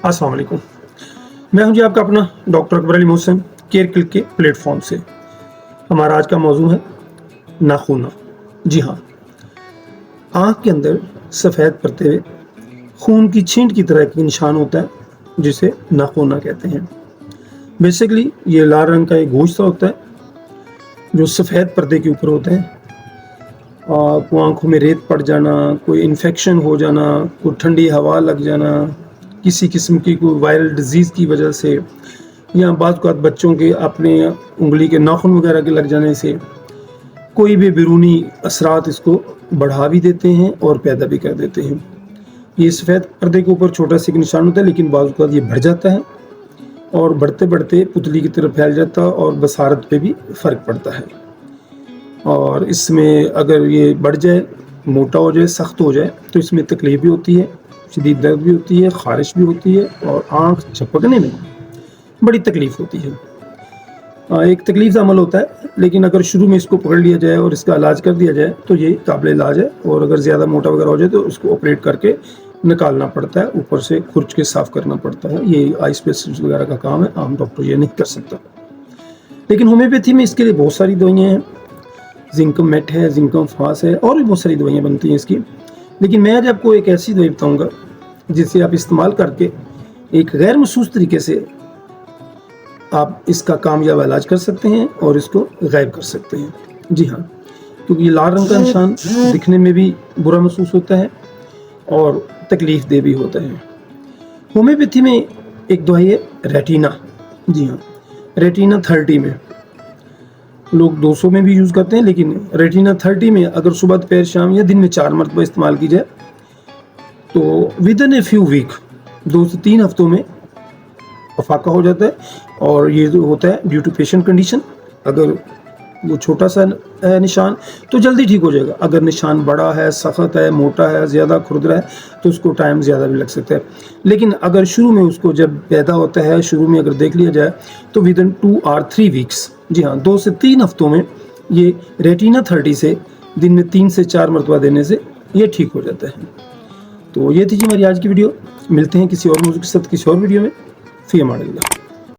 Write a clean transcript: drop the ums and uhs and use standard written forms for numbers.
अस्सलाम वालेकुम। मैं हूं जी आपका अपना doctor Akbar Ali Mohsin care click के प्लेटफॉर्म से। हमारा आज का मौजू है नाखून। जी हाँ, आँख के अंदर सफ़ेद परते हुए खून की छींट की तरह एक निशान होता है जिसे नाखून कहते हैं। बेसिकली ये लाल रंग का एक गोश्त होता है जो सफ़ेद पर्दे के ऊपर होते हैं। आपको आँखों में रेत पड़ जाना, कोई इन्फेक्शन हो जाना, कोई ठंडी हवा लग जाना, किसी किस्म की कोई वायरल डिजीज़ की वजह से, या बाज़ औक़ात बच्चों के अपने उंगली के नाखून वगैरह के लग जाने से कोई भी बैरूनी असरात इसको बढ़ा भी देते हैं और पैदा भी कर देते हैं। ये सफ़ेद पर्दे के ऊपर छोटा सा एक निशान होता है, लेकिन बाज़ औक़ात ये बढ़ जाता है और बढ़ते बढ़ते पुतली की तरफ फैल जाता है और बसारत पे भी फ़र्क पड़ता है। और इसमें अगर ये बढ़ जाए, मोटा हो जाए, सख्त हो जाए तो इसमें तकलीफ़ भी होती है, शदीद दर्द भी होती है, ख़ारिश भी होती है और आँख झपकने में बड़ी तकलीफ़ होती है। एक तकलीफ़ अमल होता है, लेकिन अगर शुरू में इसको पकड़ लिया जाए और इसका इलाज कर दिया जाए तो ये काबिल इलाज है। और अगर ज़्यादा मोटा वगैरह हो जाए तो उसको ऑपरेट करके निकालना पड़ता है, ऊपर से खुरच के साफ़ करना पड़ता है। ये आई स्पेशलिस्ट वगैरह का काम है, आम डॉक्टर ये नहीं कर सकता। लेकिन होम्योपैथी में इसके लिए बहुत सारी दवाइयाँ हैं। जिंकम मेट है, जिंकम फास है, और भी बहुत सारी दवाइयाँ बनती हैं इसकी। लेकिन मैं आज आपको एक ऐसी दवाई बताऊँगा जिसे आप इस्तेमाल करके एक गैर महसूस तरीके से आप इसका कामयाब इलाज कर सकते हैं और इसको गायब कर सकते हैं। जी हाँ, क्योंकि ये लाल रंग का निशान दिखने में भी बुरा महसूस होता है और तकलीफ़ दे भी होता है। होम्योपैथी में एक दवाई है रेटिना। जी हाँ, रेटिना 30 में, लोग 200 में भी यूज़ करते हैं, लेकिन रेटिना 30 में अगर सुबह दोपहर शाम या दिन में 4 मरतबा इस्तेमाल की जाए तो विदिन ए फ्यू वीक, 2 से 3 हफ्तों में अफाका हो जाता है। और ये जो होता है ड्यू टू पेशेंट कंडीशन, अगर वो छोटा सा निशान तो जल्दी ठीक हो जाएगा। अगर निशान बड़ा है, सख्त है, मोटा है, ज़्यादा खुरदरा है तो उसको टाइम ज़्यादा भी लग सकता है। लेकिन अगर शुरू में उसको जब पैदा होता है, शुरू में अगर देख लिया जाए तो विदिन 2 और 3 वीक्स, जी हाँ, 2 से 3 हफ्तों में ये रेटिना 30 से दिन में 3 से 4 मरतबा देने से ये ठीक हो जाता है। तो ये थी जी हमारी आज की वीडियो। मिलते हैं किसी और मौजूद के साथ किसी और वीडियो में। फ़ी अमान अल्लाह।